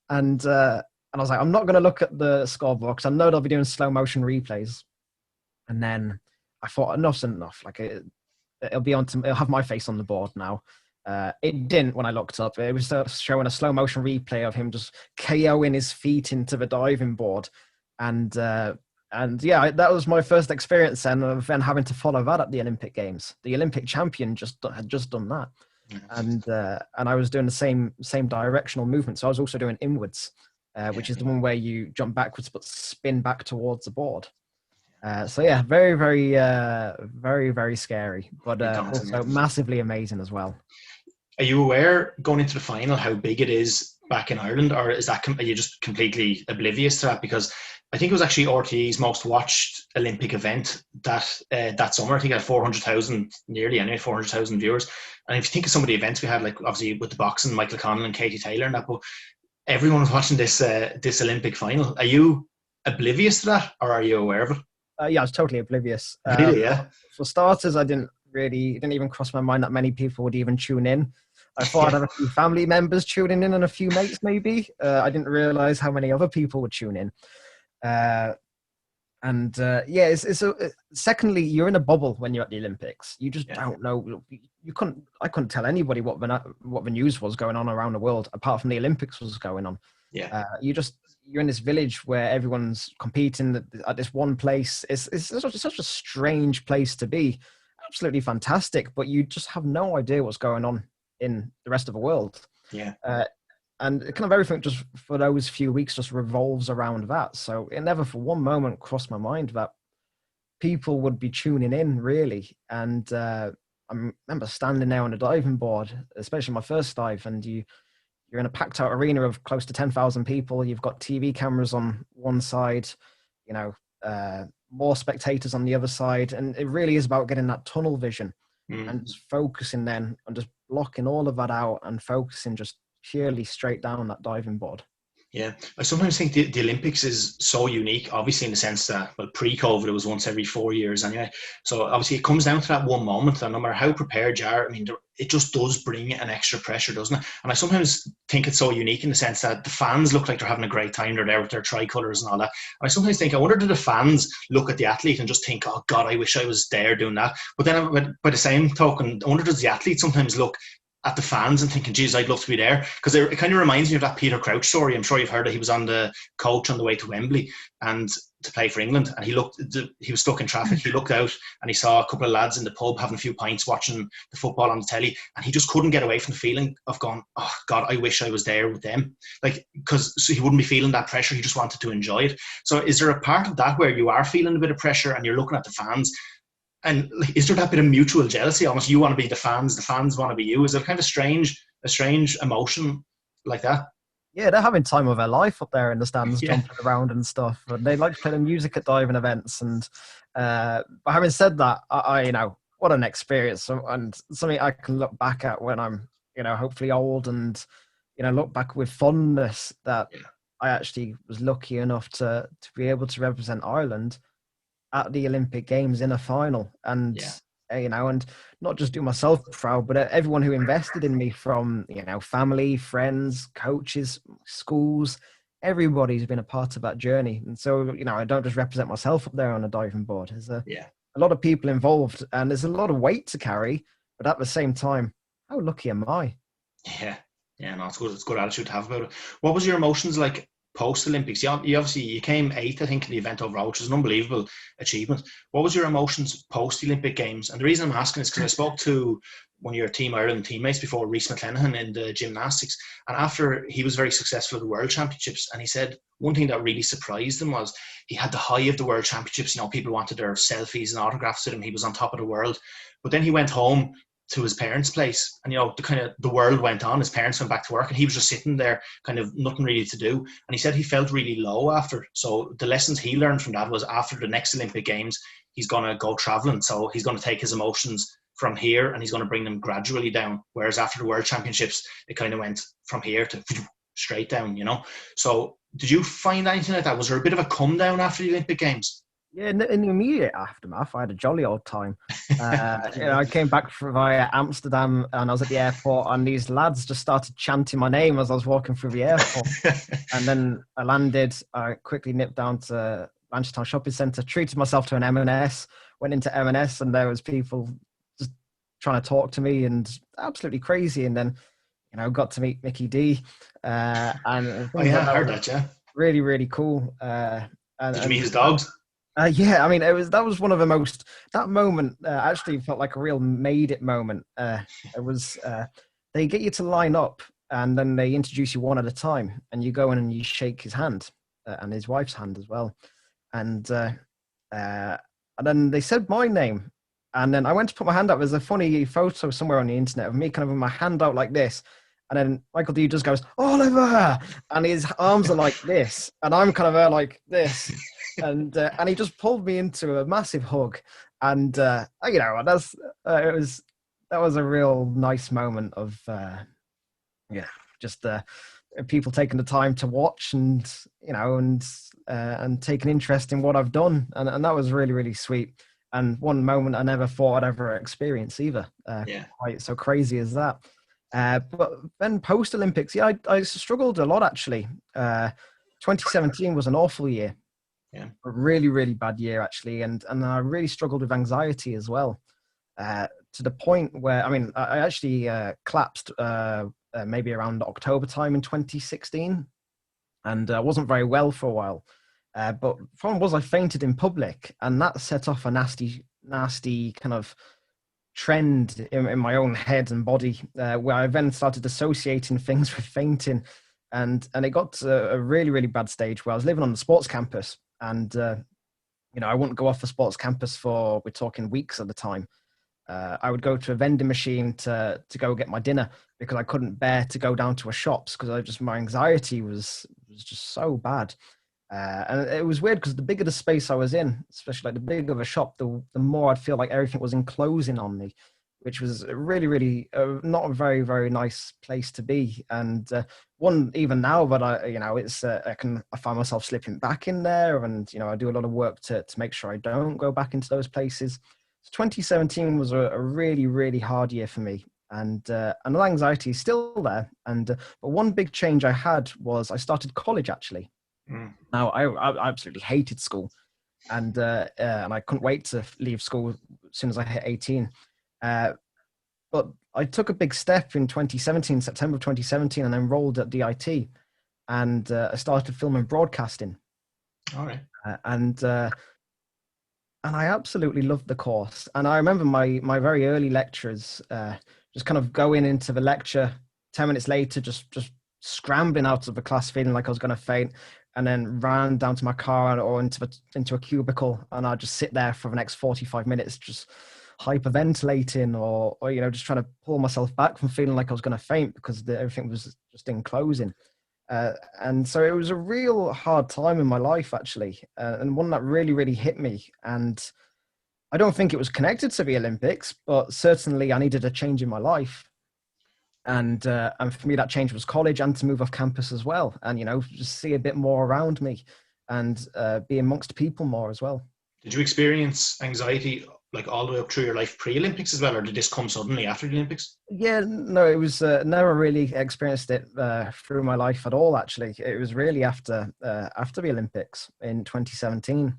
And I was like, I'm not going to look at the scoreboard because I know they'll be doing slow motion replays. And then I thought, enough's enough. Like it'll have my face on the board now. It didn't when I looked up. It was showing a slow motion replay of him just KOing his feet into the diving board. And yeah, that was my first experience of then having to follow that at the Olympic Games. The Olympic champion had just done that. And I was doing the same directional movement. So I was also doing inwards, which is the one where you jump backwards but spin back towards the board. So yeah, very, very, very, very scary, but also massively amazing as well. Are you aware going into the final how big it is back in Ireland, or are you just completely oblivious to that? Because I think it was actually RTE's most watched Olympic event that summer. I think it had 400,000, nearly anyway, 400,000 viewers. And if you think of some of the events we had, like obviously with the boxing, Michael Connell and Katie Taylor and that, but everyone was watching this Olympic final. Are you oblivious to that, or are you aware of it? Yeah, I was totally oblivious. Really, yeah. For starters, it didn't even cross my mind that many people would even tune in. I thought I'd have a few family members tuning in and a few mates maybe. I didn't realize how many other people would tune in. Secondly, you're in a bubble when you're at the Olympics. You just don't know. I couldn't tell anybody what the news was going on around the world apart from the Olympics was going on. Yeah. You're in this village where everyone's competing at this one place. It's such a strange place to be. Absolutely fantastic, but you just have no idea what's going on in the rest of the world. Yeah. And kind of everything just for those few weeks just revolves around that. So it never for one moment crossed my mind that people would be tuning in, really. And I remember standing there on the diving board, especially my first dive, and you're in a packed out arena of close to 10,000 people. You've got TV cameras on one side, more spectators on the other side. And it really is about getting that tunnel vision and just focusing then on just blocking all of that out and focusing just purely straight down that diving board. Yeah, I sometimes think the Olympics is so unique, obviously in the sense that, well, pre-COVID, it was once every 4 years anyway. So obviously it comes down to that one moment, and no matter how prepared you are, I mean, it just does bring an extra pressure, doesn't it? And I sometimes think it's so unique in the sense that the fans look like they're having a great time. They're there with their tricolours and all that. And I sometimes think, I wonder, do the fans look at the athlete and just think, oh God, I wish I was there doing that? But then by the same token, I wonder, does the athlete sometimes look at the fans and thinking, geez, I'd love to be there? Because it kind of reminds me of that Peter Crouch story. I'm sure you've heard it. He was on the coach on the way to Wembley and to play for England, and he was stuck in traffic. He looked out and he saw a couple of lads in the pub having a few pints watching the football on the telly, and he just couldn't get away from the feeling of going, oh God, I wish I was there with them. Like, because he wouldn't be feeling that pressure. He just wanted to enjoy it. So is there a part of that where you are feeling a bit of pressure and you're looking at the fans? And is there that bit of mutual jealousy? Almost, you want to be the fans want to be you. Is it kind of a strange emotion like that? Yeah, they're having time of their life up there in the stands, jumping around and stuff. And they like to play the music at diving events. And but having said that, I what an experience, and something I can look back at when I'm hopefully old, and look back with fondness that I actually was lucky enough to be able to represent Ireland at the Olympic Games in a final. And and not just do myself proud, but everyone who invested in me, from, family, friends, coaches, schools, everybody's been a part of that journey. And so, I don't just represent myself up there on a diving board. There's a lot of people involved, and there's a lot of weight to carry, but at the same time, how lucky am I? Yeah, no, it's good. It's a good attitude to have about it. What was your emotions like post Olympics? You obviously you came eighth, I think, in the event overall, which is an unbelievable achievement. What was your emotions post Olympic Games? And the reason I'm asking is because I spoke to one of your Team Ireland teammates before, Rhys McClenaghan, in the gymnastics, and after he was very successful at the World Championships, and he said one thing that really surprised him was he had the high of the World Championships. People wanted their selfies and autographs with him. He was on top of the world, but then he went home to his parents' place, and the world went on. His parents went back to work, and he was just sitting there, kind of nothing really to do. And he said he felt really low after. So the lessons he learned from that was, after the next Olympic Games, he's going to go traveling. So he's going to take his emotions from here, and he's going to bring them gradually down. Whereas after the World Championships, it kind of went from here to straight down. So did you find anything like that? Was there a bit of a come down after the Olympic Games? Yeah, in the immediate aftermath, I had a jolly old time. I came back via Amsterdam, and I was at the airport, and these lads just started chanting my name as I was walking through the airport. And then I landed. I quickly nipped down to Manchester Shopping Centre, treated myself to an M&S, went into M&S, and there was people just trying to talk to me, and absolutely crazy. And then, got to meet Mickey D. And I heard that. Yeah, really, really cool. Did you meet his dogs? Yeah, I mean, that was one of the most, that moment actually felt like a real made it moment. It was, they get you to line up, and then they introduce you one at a time, and you go in and you shake his hand, and his wife's hand as well. And then they said my name, and then I went to put my hand up. There's a funny photo somewhere on the internet of me kind of with my hand out like this. And then Michael D just goes, "Oliver!" And his arms are like this, and I'm kind of there like this. And he just pulled me into a massive hug, and that was a real nice moment of just people taking the time to watch, and take an interest in what I've done, and that was really, really sweet, and one moment I never thought I'd ever experience either. Quite so crazy as that. But then post Olympics, I struggled a lot actually. 2017 was an awful year. Yeah. A really, really bad year actually, and I really struggled with anxiety as well, to the point where I actually collapsed maybe around October time in 2016, and I wasn't very well for a while. But the problem was I fainted in public, and that set off a nasty kind of trend in my own head and body, where I then started associating things with fainting, and it got to a really, really bad stage where I was living on the sports campus. And, I wouldn't go off the sports campus for, we're talking weeks at a time. I would go to a vending machine to go get my dinner, because I couldn't bear to go down to a shops, because my anxiety was just so bad. And it was weird, because the bigger the space I was in, especially like the bigger the shop, the more I'd feel like everything was enclosing on me, which was really, really not a very, very nice place to be. And one, even now, but I find myself slipping back in there, and I do a lot of work to make sure I don't go back into those places. So 2017 was a really, really hard year for me, and the anxiety is still there. And but one big change I had was I started college actually. Now I absolutely hated school, and I couldn't wait to leave school as soon as I hit 18. But I took a big step in September of 2017, and enrolled at DIT, and I started filming broadcasting. All right. And I absolutely loved the course. And I remember my very early lecturers just kind of going into the lecture 10 minutes later, just scrambling out of the class, feeling like I was going to faint, and then ran down to my car or into a cubicle, and I'd just sit there for the next 45 minutes, just hyperventilating or just trying to pull myself back from feeling like I was going to faint, because everything was just enclosing. And so it was a real hard time in my life actually, and one that really, really hit me. And I don't think it was connected to the Olympics, but certainly I needed a change in my life. And for me, that change was college, and to move off campus as well, and just see a bit more around me, and be amongst people more as well. Did you experience anxiety like all the way up through your life pre-Olympics as well, or did this come suddenly after the Olympics? Yeah, no, it was never really experienced it through my life at all. Actually, it was really after the Olympics in 2017,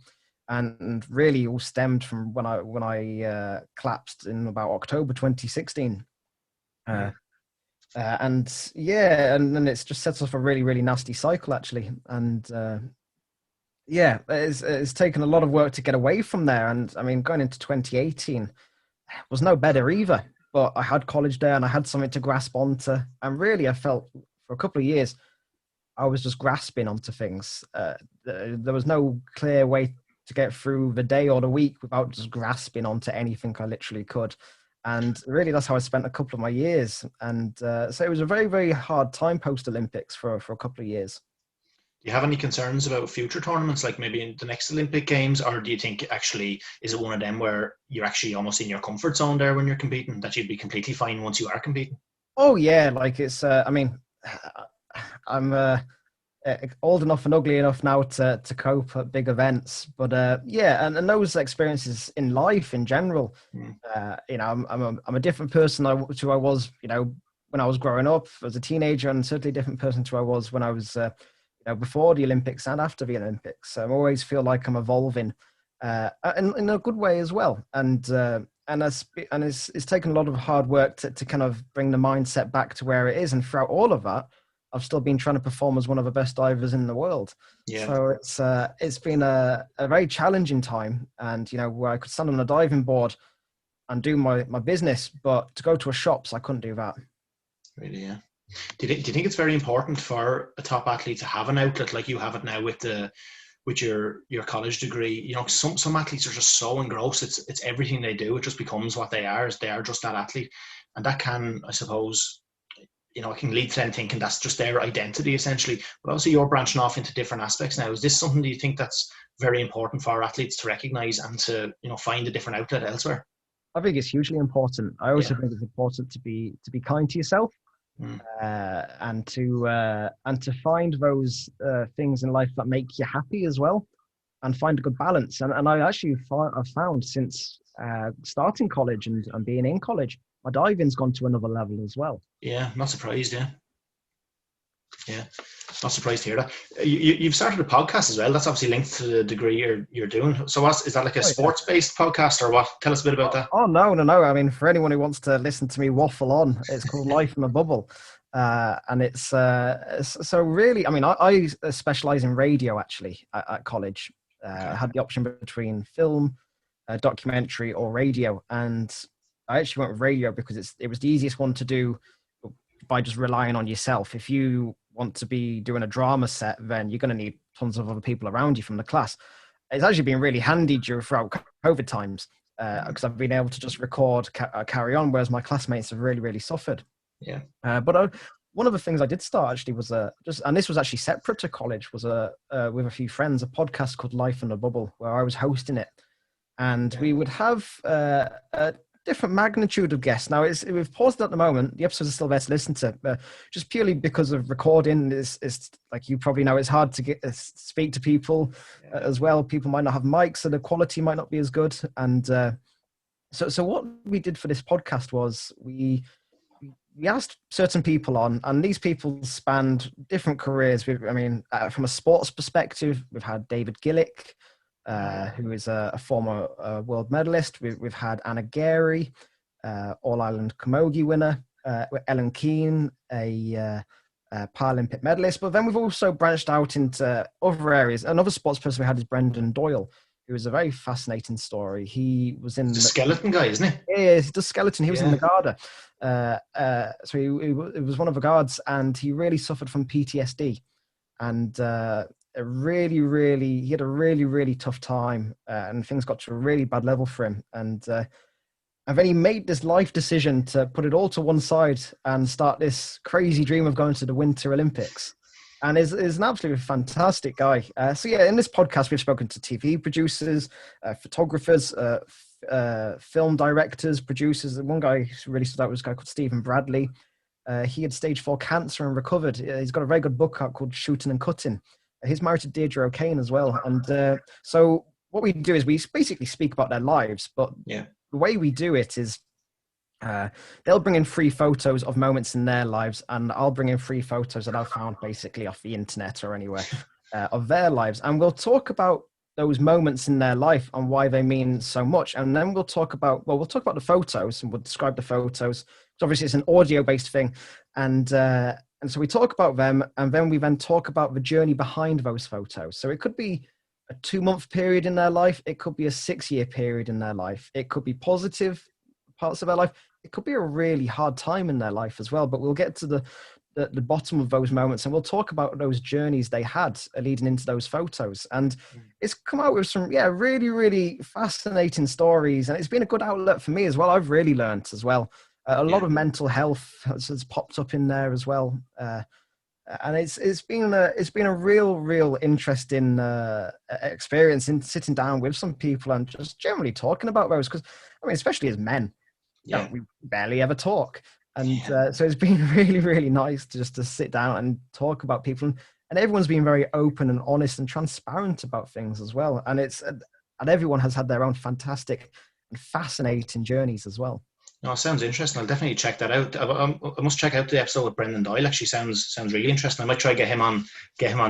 and really all stemmed from when I collapsed in about October 2016. Uh, and yeah, and then it's just sets off a really, really nasty cycle actually. And yeah, it's taken a lot of work to get away from there. And I mean, going into 2018 was no better either. But I had college there and I had something to grasp onto. And really, I felt for a couple of years, I was just grasping onto things. There was no clear way to get through the day or the week without just grasping onto anything I literally could. And really, that's how I spent a couple of my years. And so it was a very, very hard time post Olympics for a couple of years. Do you have any concerns about future tournaments, like maybe in the next Olympic Games, or do you think actually is it one of them where you're actually almost in your comfort zone there when you're competing, that you'd be completely fine once you are competing? Oh yeah, like it's. I mean, I'm old enough and ugly enough now to cope at big events, but yeah, and those experiences in life in general. You know, I'm a different person to I was, you know, when I was growing up as a teenager, and certainly a different person to I was when I was. You know, before the Olympics and after the Olympics, I always feel like I'm evolving, in a good way as well. And it's taken a lot of hard work to kind of bring the mindset back to where it is. And throughout all of that, I've still been trying to perform as one of the best divers in the world. Yeah. So it's been a very challenging time. And you know, where I could stand on a diving board and do my business, but to go to a shops, I couldn't do that. Really, yeah. Do you think it's very important for a top athlete to have an outlet like you have it now with your college degree? You know, some athletes are just so engrossed. It's everything they do. It just becomes what they are. They are just that athlete, and that can, I suppose, you know, it can lead to them thinking that's just their identity essentially. But also, you're branching off into different aspects now. Is this something that you think that's very important for our athletes to recognise and to, you know, find a different outlet elsewhere? I think it's hugely important. I also think it's important to be kind to yourself. And to find those things in life that make you happy as well, and find a good balance. And I actually I've found since starting college and being in college, my diving's gone to another level as well. Yeah, not surprised. Yeah, not surprised to hear that. You've started a podcast as well. That's obviously linked to the degree you're doing. So is that like a sports-based podcast or what? Tell us a bit about that. Oh, no. I mean, for anyone who wants to listen to me waffle on, it's called Life in a Bubble. And it's so really, I mean, I specialize in radio actually at college. I had the option between film, documentary or radio. And I actually went with radio because it was the easiest one to do by just relying on yourself. If you want to be doing a drama set, then you're going to need tons of other people around you from the class. It's actually been really handy throughout COVID times because I've been able to just record, carry on, whereas my classmates have really, really suffered. Yeah. But one of the things I did start actually was and this was actually separate to college, was with a few friends, a podcast called Life in a Bubble, where I was hosting it. And we would have a different magnitude of guests. Now we've paused at the moment. The episodes are still there to listen to, just purely because of recording. Is like you probably know, it's hard to speak to people as well. People might not have mics, so the quality might not be as good. And so what we did for this podcast was we asked certain people on, and these people spanned different careers. From a sports perspective, we've had David Gillick, who is a former world medalist. We've had Anna Gary, All-Ireland Camogie winner, Ellen Keane, a Paralympic medalist. But then we've also branched out into other areas. Another sports person we had is Brendan Doyle, who is a very fascinating story. He was in the skeleton guy, isn't he? Yeah, he's the skeleton. He was in the Garda. So he was one of the guards, and he really suffered from PTSD. And he had a really, really tough time, and things got to a really bad level for him. And then he made this life decision to put it all to one side and start this crazy dream of going to the Winter Olympics. And is an absolutely fantastic guy. So yeah, in this podcast, we've spoken to TV producers, photographers, film directors, producers. And one guy who really stood out was a guy called Stephen Bradley. He had stage 4 cancer and recovered. He's got a very good book out called Shooting and Cutting. He's married to Deirdre O'Kane as well. And so what we do is we basically speak about their lives, but Yeah. the way we do it is they'll bring in free photos of moments in their lives, and I'll bring in free photos that I've found basically off the internet or anywhere of their lives, and we'll talk about those moments in their life and why they mean so much. And then we'll talk about the photos, and we'll describe the photos. So obviously it's an audio based thing, and so we talk about them, and then we then talk about the journey behind those photos. So it could be a 2-month period in their life, it could be a 6-year period in their life, it could be positive parts of their life, it could be a really hard time in their life as well. But we'll get to the bottom of those moments, and we'll talk about those journeys they had leading into those photos. And it's come out with some really, really fascinating stories, and it's been a good outlet for me as well. I've really learnt as well. A lot of mental health has popped up in there as well, and it's been a real interesting experience in sitting down with some people and just generally talking about those, because I mean, especially as men, we barely ever talk. And so it's been really, really nice to sit down and talk about people, and everyone's been very open and honest and transparent about things as well. And and everyone has had their own fantastic and fascinating journeys as well. No, it sounds interesting. I'll definitely check that out. I must check out the episode with Brendan Doyle. Actually, sounds really interesting. I might try get him on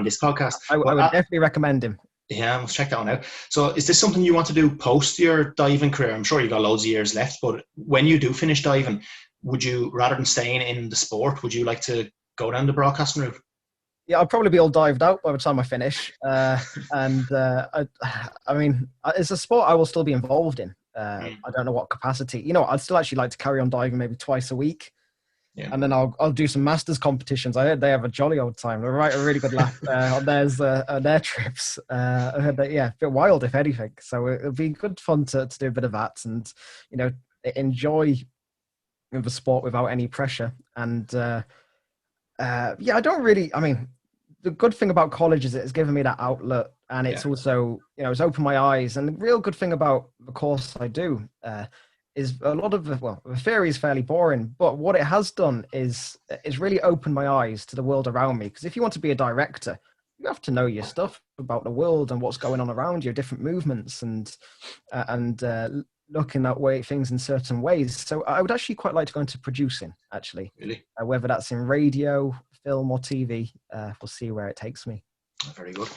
this podcast. I would definitely recommend him. Yeah, I must check that one out. So, is this something you want to do post your diving career? I'm sure you got loads of years left, but when you do finish diving, would you, rather than staying in the sport, would you like to go down the broadcasting route? Yeah, I'll probably be all dived out by the time I finish. I mean, it's a sport I will still be involved in. I don't know what capacity. I'd still actually like to carry on diving maybe twice a week. Yeah. And then I'll do some masters competitions. I heard they have a jolly old time. They're a really good laugh on their trips. I heard that, a bit wild if anything. So it'll be good fun to do a bit of that and, enjoy the sport without any pressure. And I don't really, I mean, the good thing about college is it's given me that outlet, and it's also, it's opened my eyes. And the real good thing about the course I do is a lot of the theory is fairly boring, but what it has done is really opened my eyes to the world around me. Because if you want to be a director, you have to know your stuff about the world and what's going on around you, different movements, and looking at things in certain ways. So I would actually quite like to go into producing, actually. Really? Whether that's in radio, film, or TV, we'll see where it takes me. Very good.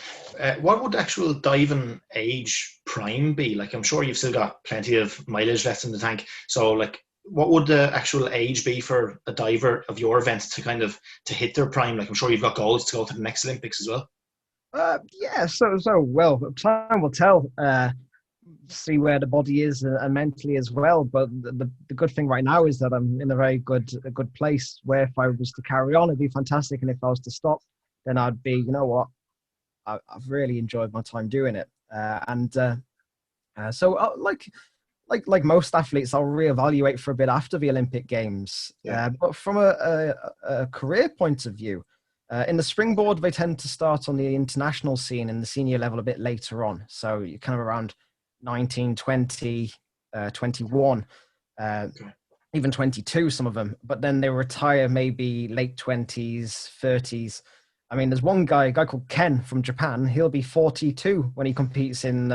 What would actual diving age prime be? Like, I'm sure you've still got plenty of mileage left in the tank. So, like, what would the actual age be for a diver of your event to hit their prime? Like, I'm sure you've got goals to go to the next Olympics as well. So time will tell. See where the body is and mentally as well. But the good thing right now is that I'm in a very good place where if I was to carry on, it'd be fantastic. And if I was to stop, then I'd be, you know what, I've really enjoyed my time doing it. So like most athletes, I'll reevaluate for a bit after the Olympic Games. But from a career point of view, in the springboard, they tend to start on the international scene in the senior level a bit later on. So you're kind of around 19, 20, 21, even 22, some of them. But then they retire maybe late 20s, 30s. I mean, there's one guy, a guy called Ken from Japan. He'll be 42 when he competes in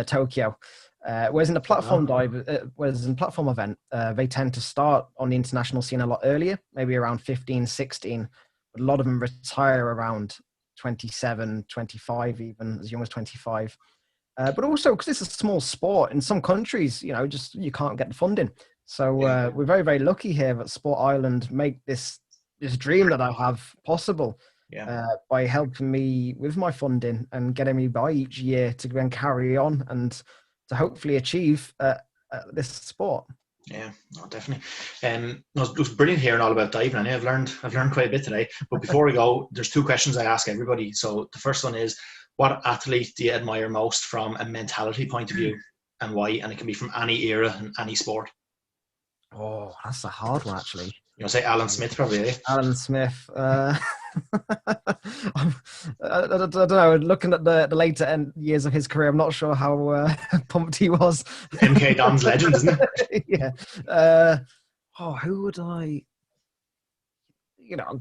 Tokyo. Whereas in the platform platform event, they tend to start on the international scene a lot earlier, maybe around 15, 16. But a lot of them retire around 27, 25, even as young as 25. But also because it's a small sport in some countries, you can't get the funding. So we're very, very lucky here that Sport Ireland make this dream that I have possible by helping me with my funding and getting me by each year to then carry on and to hopefully achieve this sport. Yeah, no, definitely. It was brilliant hearing all about diving. I know I've learned quite a bit today. But before we go, there's 2 questions I ask everybody. So the first one is, what athlete do you admire most from a mentality point of view, and why? And it can be from any era and any sport. Oh, that's a hard one, actually. You know, say Alan Smith, probably. Eh? Alan Smith. I don't know. Looking at the later years of his career, I'm not sure how pumped he was. MK Don's legend, isn't it? Yeah. Who would I?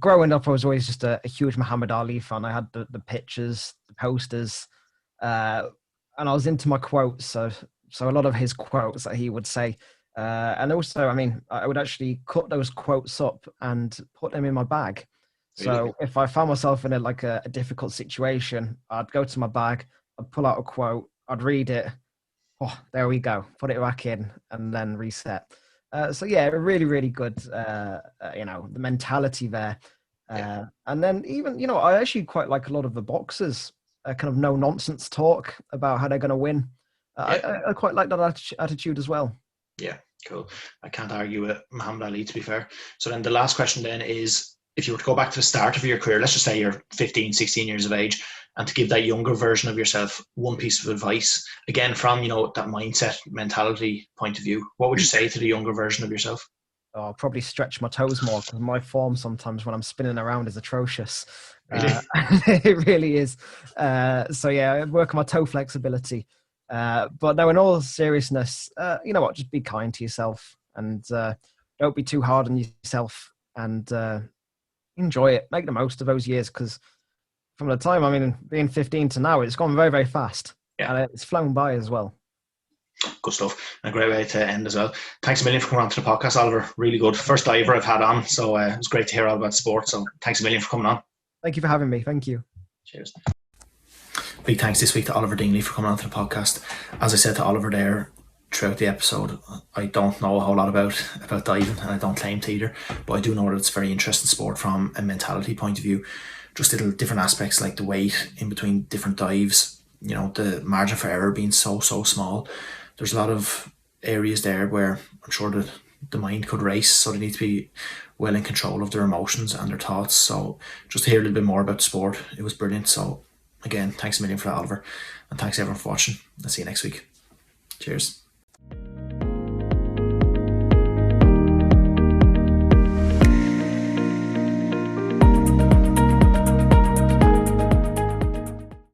Growing up, I was always just a huge Muhammad Ali fan. I had the pictures, the posters, and and I was into my quotes, so a lot of his quotes that he would say, and also, I mean, I would actually cut those quotes up and put them in my bag. Really? So if I found myself in a difficult situation, I'd go to my bag, I'd pull out a quote, I'd read it. Oh, there we go. Put it back in and then reset. So yeah, really, really good. The mentality there. And then even, I actually quite like a lot of the boxers, kind of no nonsense talk about how they're going to win. I quite like that attitude as well. Yeah, cool. I can't argue with Muhammad Ali, to be fair. So then the last question then is, if you were to go back to the start of your career, let's just say you're 15, 16 years of age, and to give that younger version of yourself one piece of advice, again, from, that mindset, mentality point of view, what would you say to the younger version of yourself? I'll probably stretch my toes more because my form sometimes when I'm spinning around is atrocious. Really? It really is. So yeah, work on my toe flexibility. But no, in all seriousness, you know what? Just be kind to yourself and don't be too hard on yourself and enjoy it. Make the most of those years because from the time, being 15 to now, it's gone very, very fast. Yeah. And it's flown by as well. Good stuff. And a great way to end as well. Thanks a million for coming on to the podcast, Oliver. Really good. First diver I've had on, so it was great to hear all about sport. So thanks a million for coming on. Thank you for having me. Thank you. Cheers. Big thanks this week to Oliver Dingley for coming on to the podcast. As I said to Oliver there throughout the episode, I don't know a whole lot about diving, and I don't claim to either, but I do know that it's a very interesting sport from a mentality point of view. Just little different aspects like the weight in between different dives, the margin for error being so small. There's a lot of areas there where I'm sure that the mind could race, so they need to be well in control of their emotions and their thoughts. So just to hear a little bit more about the sport, it was brilliant. So again, thanks a million for that, Oliver, and thanks everyone for watching. I'll see you next week. Cheers.